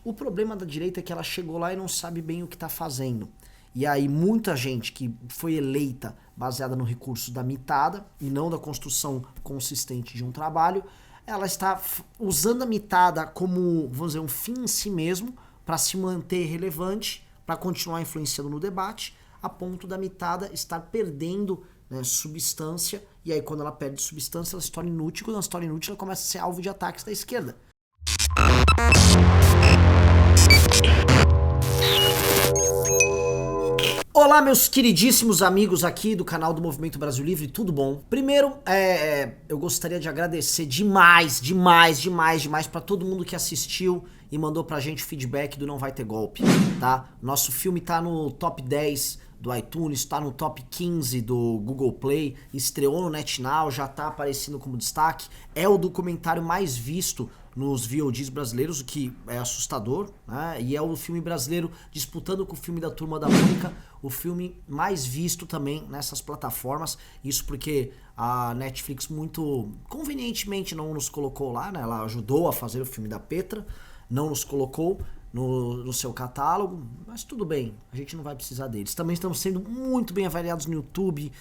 O problema da direita é que ela chegou lá e não sabe bem o que está fazendo. E aí muita gente que foi eleita baseada no recurso da mitada e não da construção consistente de um trabalho, ela está usando a mitada como, vamos dizer, um fim em si mesmo, para se manter relevante, para continuar influenciando no debate, a ponto da mitada estar perdendo, né, substância, e aí quando ela perde substância, ela se torna inútil, quando ela se torna inútil, ela começa a ser alvo de ataques da esquerda. Olá, meus queridíssimos amigos aqui do canal do Movimento Brasil Livre, tudo bom? Primeiro, eu gostaria de agradecer demais para todo mundo que assistiu e mandou pra gente feedback do Não Vai Ter Golpe, tá? Nosso filme tá no top 10 do iTunes, tá no top 15 do Google Play, estreou no NetNow, já tá aparecendo como destaque, é o documentário mais visto nos VODs brasileiros, o que é assustador, né? E é o filme brasileiro disputando com o filme da Turma da Mônica, o filme mais visto também nessas plataformas, isso porque a Netflix muito convenientemente não nos colocou lá, né? Ela ajudou a fazer o filme da Petra, não nos colocou no seu catálogo, mas tudo bem, a gente não vai precisar deles. Também estamos sendo muito bem avaliados no YouTube,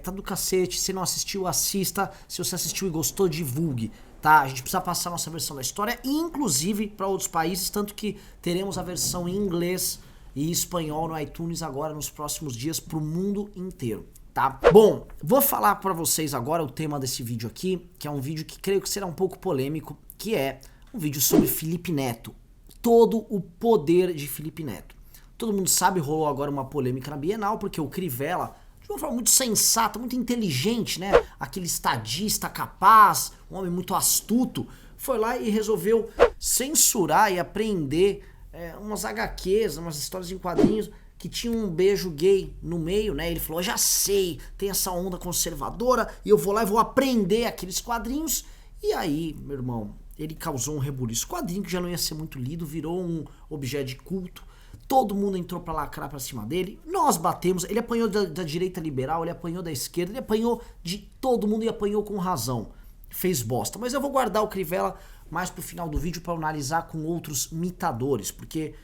tá do cacete, se não assistiu, assista, se você assistiu e gostou, divulgue, tá? A gente precisa passar a nossa versão da história, inclusive para outros países, tanto que teremos a versão em inglês e espanhol no iTunes agora nos próximos dias pro mundo inteiro, tá? Bom, vou falar para vocês agora o tema desse vídeo aqui, que é um vídeo que creio que será um pouco polêmico, que é um vídeo sobre Felipe Neto. Todo o poder de Felipe Neto. Todo mundo sabe, rolou agora uma polêmica na Bienal, porque o Crivella, de uma forma muito sensata, muito inteligente, né? Aquele estadista capaz, um homem muito astuto, foi lá e resolveu censurar e apreender umas HQs, umas histórias em quadrinhos que tinham um beijo gay no meio, né? Ele falou, já sei, tem essa onda conservadora e eu vou lá e vou aprender aqueles quadrinhos. E aí, meu irmão, ele causou um rebuliço. O quadrinho que já não ia ser muito lido, virou um objeto de culto. Todo mundo entrou pra lacrar pra cima dele. Nós batemos. Ele apanhou da direita liberal, ele apanhou da esquerda, ele apanhou de todo mundo e apanhou com razão. Fez bosta. Mas eu vou guardar o Crivella mais pro final do vídeo pra analisar com outros mitadores. Porque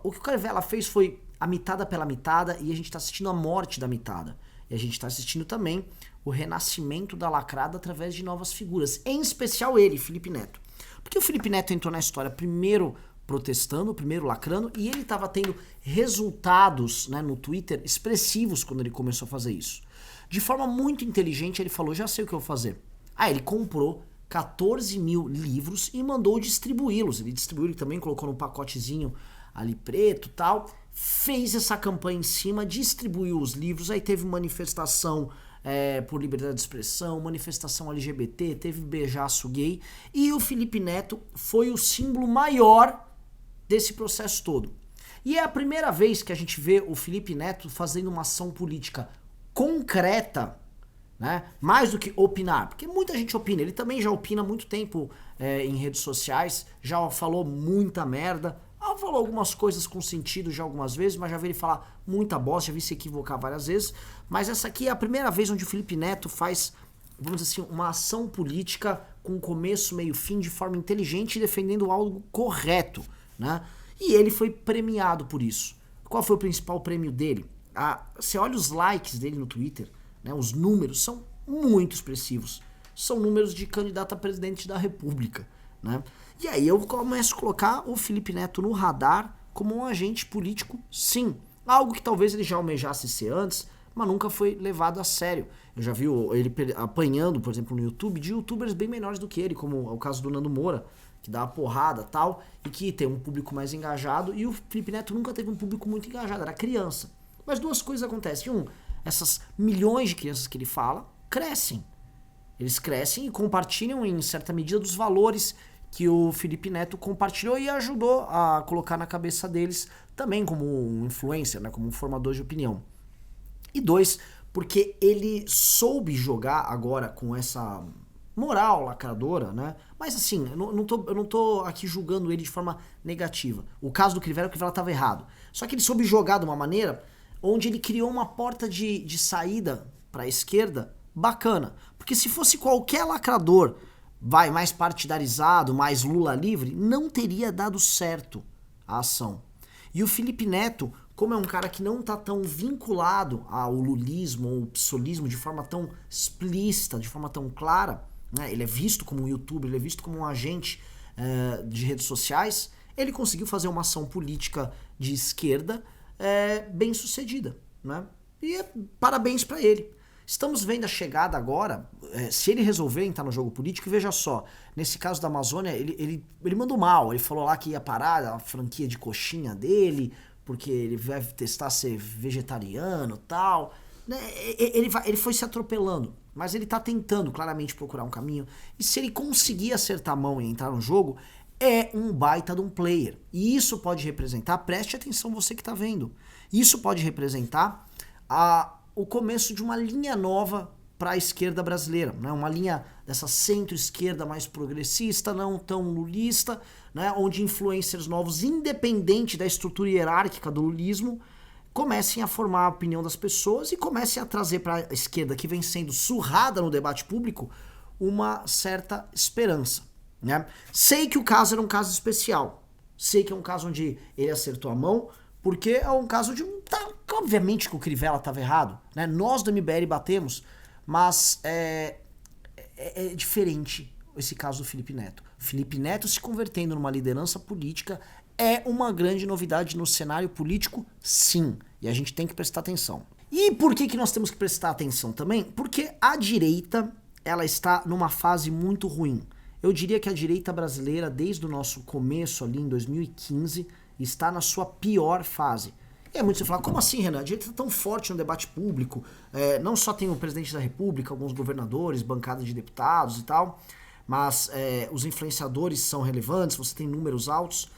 o que o Crivella fez foi a mitada pela mitada e a gente tá assistindo a morte da mitada. E a gente tá assistindo também o renascimento da lacrada através de novas figuras. Em especial ele, Felipe Neto. Porque o Felipe Neto entrou na história primeiro protestando, primeiro lacrando, e ele estava tendo resultados, né, no Twitter expressivos quando ele começou a fazer isso. De forma muito inteligente, ele falou, já sei o que eu vou fazer. Aí ele comprou 14 mil livros e mandou distribuí-los. Ele distribuiu, ele também colocou num pacotezinho ali preto e tal, fez essa campanha em cima, distribuiu os livros, aí teve manifestação por liberdade de expressão, manifestação LGBT, teve beijaço gay, e o Felipe Neto foi o símbolo maior desse processo todo. E é a primeira vez que a gente vê o Felipe Neto fazendo uma ação política concreta, né? Mais do que opinar, porque muita gente opina, ele também já opina há muito tempo em redes sociais, já falou muita merda, falou algumas coisas com sentido já algumas vezes, mas já vi ele falar muita bosta, já vi se equivocar várias vezes, mas essa aqui é a primeira vez onde o Felipe Neto faz, vamos dizer assim, uma ação política com começo, meio, fim, de forma inteligente e defendendo algo correto, né? E ele foi premiado por isso. Qual foi o principal prêmio dele? Você olha os likes dele no Twitter, né? Os números são muito expressivos, são números de candidato a presidente da República, né? E aí eu começo a colocar o Felipe Neto no radar como um agente político, sim. Algo que talvez ele já almejasse ser antes, mas nunca foi levado a sério. Eu já vi ele apanhando, por exemplo, no YouTube, de youtubers bem menores do que ele, como é o caso do Nando Moura, que dá uma porrada e tal, e que tem um público mais engajado, e o Felipe Neto nunca teve um público muito engajado, era criança. Mas duas coisas acontecem. Essas milhões de crianças que ele fala, crescem. Eles crescem e compartilham em certa medida dos valores que o Felipe Neto compartilhou e ajudou a colocar na cabeça deles também como um influencer, né, como um formador de opinião. E dois, porque ele soube jogar agora com essa moral lacradora, né? Mas assim, eu não tô aqui julgando ele de forma negativa. O caso do Crivella, o Crivella estava errado. Só que ele soube jogar de uma maneira onde ele criou uma porta de saída para a esquerda bacana. Porque se fosse qualquer lacrador mais partidarizado, mais Lula livre, não teria dado certo a ação. E o Felipe Neto, como é um cara que não está tão vinculado ao lulismo ou psolismo de forma tão explícita, de forma tão clara, né? Ele é visto como um youtuber, ele é visto como um agente de redes sociais, ele conseguiu fazer uma ação política de esquerda bem sucedida, né? E parabéns para ele. Estamos vendo a chegada agora, se ele resolver entrar no jogo político, e veja só, nesse caso da Amazônia, ele mandou mal, ele falou lá que ia parar a franquia de coxinha dele, porque ele vai testar ser vegetariano e tal, né? Ele foi se atropelando, mas ele tá tentando claramente procurar um caminho, e se ele conseguir acertar a mão e entrar no jogo, é um baita de um player, e isso pode representar, preste atenção você que tá vendo, isso pode representar o começo de uma linha nova para a esquerda brasileira, né? Uma linha dessa centro-esquerda mais progressista, não tão lulista, né? Onde influencers novos, independente da estrutura hierárquica do lulismo, comecem a formar a opinião das pessoas e comecem a trazer para a esquerda, que vem sendo surrada no debate público, uma certa esperança, né? Sei que o caso era um caso especial, sei que é um caso onde ele acertou a mão, porque é um caso de obviamente que o Crivella estava errado, né? Nós do MBL batemos, mas é diferente esse caso do Felipe Neto. Felipe Neto se convertendo numa liderança política é uma grande novidade no cenário político, sim. E a gente tem que prestar atenção. E por que nós temos que prestar atenção também? Porque a direita, ela está numa fase muito ruim. Eu diria que a direita brasileira, desde o nosso começo ali em 2015, está na sua pior fase. E é muito você falar, como assim, Renan? A direita está tão forte no debate público, não só tem o presidente da República, alguns governadores, bancada de deputados e tal, mas os influenciadores são relevantes, você tem números altos.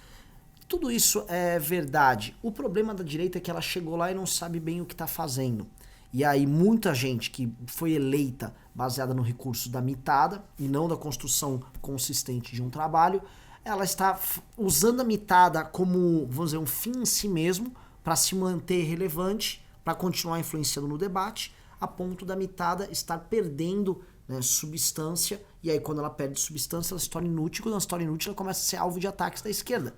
Tudo isso é verdade. O problema da direita é que ela chegou lá e não sabe bem o que está fazendo. E aí muita gente que foi eleita baseada no recurso da mitada e não da construção consistente de um trabalho, ela está usando a mitada como, vamos dizer, um fim em si mesmo, para se manter relevante, para continuar influenciando no debate, a ponto da mitada estar perdendo, né, substância, e aí quando ela perde substância, ela se torna inútil, quando ela se torna inútil, ela começa a ser alvo de ataques da esquerda.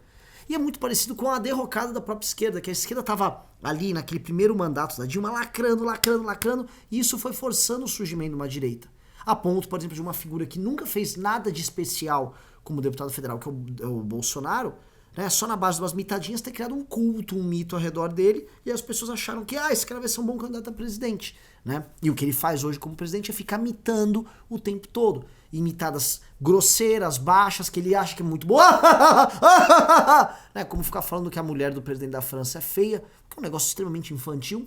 E é muito parecido com a derrocada da própria esquerda, que a esquerda estava ali naquele primeiro mandato da Dilma lacrando, e isso foi forçando o surgimento de uma direita. A ponto, por exemplo, de uma figura que nunca fez nada de especial como deputado federal, que é o Bolsonaro, né, só na base de umas mitadinhas ter criado um culto, um mito ao redor dele, e as pessoas acharam que esse cara vai ser um bom candidato a presidente, né? E o que ele faz hoje como presidente é ficar mitando o tempo todo. Imitadas grosseiras, baixas, que ele acha que é muito boa, né, como ficar falando que a mulher do presidente da França é feia, que é um negócio extremamente infantil.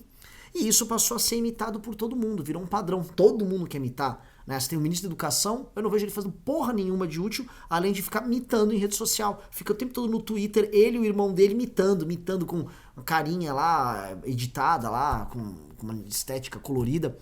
E isso passou a ser imitado por todo mundo, virou um padrão, todo mundo quer imitar, né? Você tem o ministro da Educação, eu não vejo ele fazendo porra nenhuma de útil, além de ficar mitando em rede social. Fica o tempo todo no Twitter, ele e o irmão dele mitando com uma carinha lá, editada lá, com uma estética colorida.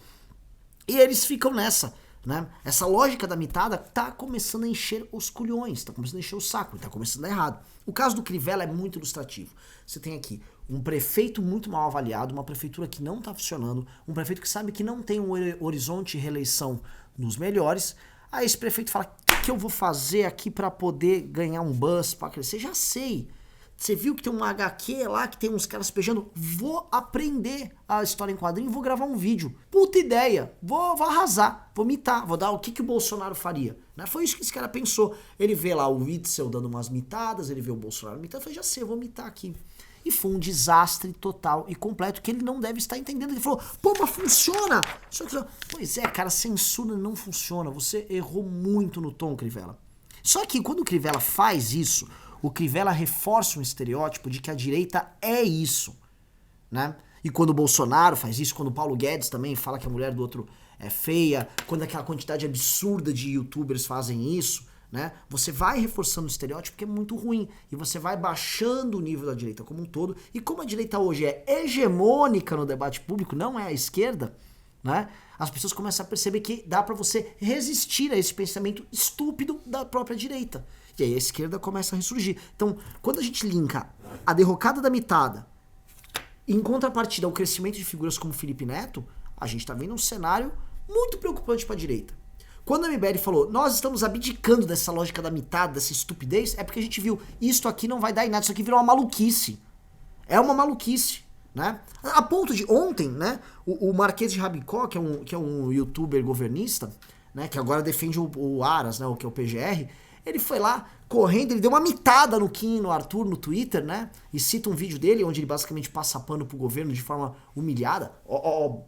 E eles ficam nessa, né? Essa lógica da mitada tá começando a encher os culhões, tá começando a encher o saco, tá começando a dar errado. O caso do Crivella é muito ilustrativo. Você tem aqui um prefeito muito mal avaliado, uma prefeitura que não tá funcionando, um prefeito que sabe que não tem um horizonte de reeleição nos melhores. Aí esse prefeito fala, o que eu vou fazer aqui para poder ganhar um buzz, para crescer? Já sei. Você viu que tem um HQ lá, que tem uns caras beijando? Vou aprender a história em quadrinho, vou gravar um vídeo. Puta ideia, vou arrasar, vou mitar, vou dar o que o Bolsonaro faria. Né? Foi isso que esse cara pensou. Ele vê lá o Witzel dando umas mitadas, ele vê o Bolsonaro mitando, falei, já sei, eu vou mitar aqui. E foi um desastre total e completo que ele não deve estar entendendo. Ele falou, pô, mas funciona! Pois é, cara, censura não funciona. Você errou muito no tom, Crivella. Só que quando o Crivella faz isso, o Crivella reforça um estereótipo de que a direita é isso, né? E quando o Bolsonaro faz isso, quando o Paulo Guedes também fala que a mulher do outro é feia, quando aquela quantidade absurda de youtubers fazem isso, né? Você vai reforçando o estereótipo que é muito ruim e você vai baixando o nível da direita como um todo. E como a direita hoje é hegemônica no debate público, não é a esquerda, né? As pessoas começam a perceber que dá pra você resistir a esse pensamento estúpido da própria direita. E aí a esquerda começa a ressurgir. Então, quando a gente linka a derrocada da mitada em contrapartida ao crescimento de figuras como Felipe Neto, a gente tá vendo um cenário muito preocupante pra direita. Quando a MBL falou, nós estamos abdicando dessa lógica da mitada, dessa estupidez, é porque a gente viu, isto aqui não vai dar em nada, isso aqui virou uma maluquice. É uma maluquice, né? A ponto de ontem, né, o Marquês de Rabicó, que é um youtuber governista, né, que agora defende o Aras, né, o que é o PGR, ele foi lá correndo, ele deu uma mitada no Kim, no Arthur, no Twitter, né? E cita um vídeo dele onde ele basicamente passa pano pro governo de forma humilhada.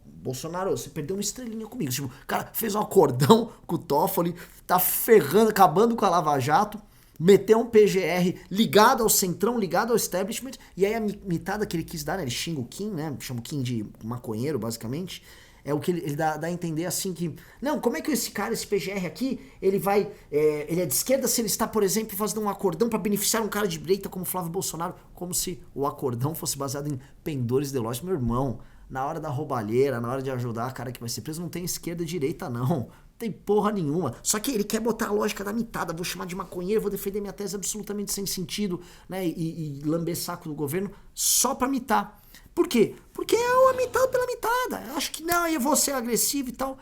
Bolsonaro, você perdeu uma estrelinha comigo. Tipo, o cara fez um acordão com o Toffoli, tá ferrando, acabando com a Lava Jato, meteu um PGR ligado ao centrão, ligado ao establishment, e aí a mitada que ele quis dar, né? Ele xinga o Kim, né? Chama o Kim de maconheiro, basicamente. É o que ele dá a entender assim que... Não, como é que esse cara, esse PGR aqui, ele vai... ele é de esquerda se ele está, por exemplo, fazendo um acordão para beneficiar um cara de direita como Flávio Bolsonaro, como se o acordão fosse baseado em pendores ideológicos. Meu irmão, na hora da roubalheira, na hora de ajudar a cara que vai ser preso, não tem esquerda e direita, não. Não tem porra nenhuma. Só que ele quer botar a lógica da mitada, vou chamar de maconheiro, vou defender minha tese absolutamente sem sentido, né? E lamber saco do governo só pra mitar. Por quê? Porque é uma mitada pela mitada. Eu acho que não, eu vou ser agressivo e tal.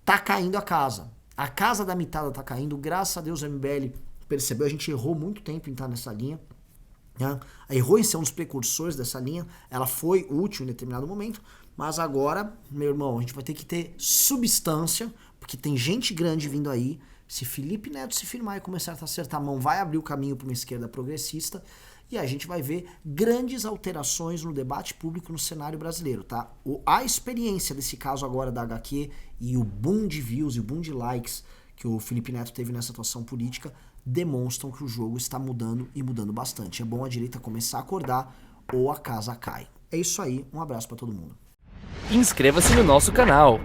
Tá caindo a casa. A casa da mitada tá caindo. Graças a Deus a MBL percebeu. A gente errou muito tempo em estar nessa linha. Né? Errou em ser um dos precursores dessa linha. Ela foi útil em determinado momento. Mas agora, meu irmão, a gente vai ter que ter substância. Porque tem gente grande vindo aí. Se Felipe Neto se firmar e começar a acertar a mão, vai abrir o caminho para uma esquerda progressista. E a gente vai ver grandes alterações no debate público no cenário brasileiro, tá? A experiência desse caso agora da HQ e o boom de views e o boom de likes que o Felipe Neto teve nessa atuação política demonstram que o jogo está mudando e mudando bastante. É bom a direita começar a acordar ou a casa cai. É isso aí, um abraço para todo mundo. Inscreva-se no nosso canal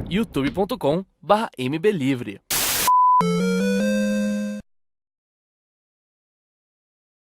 youtube.com/mblivre.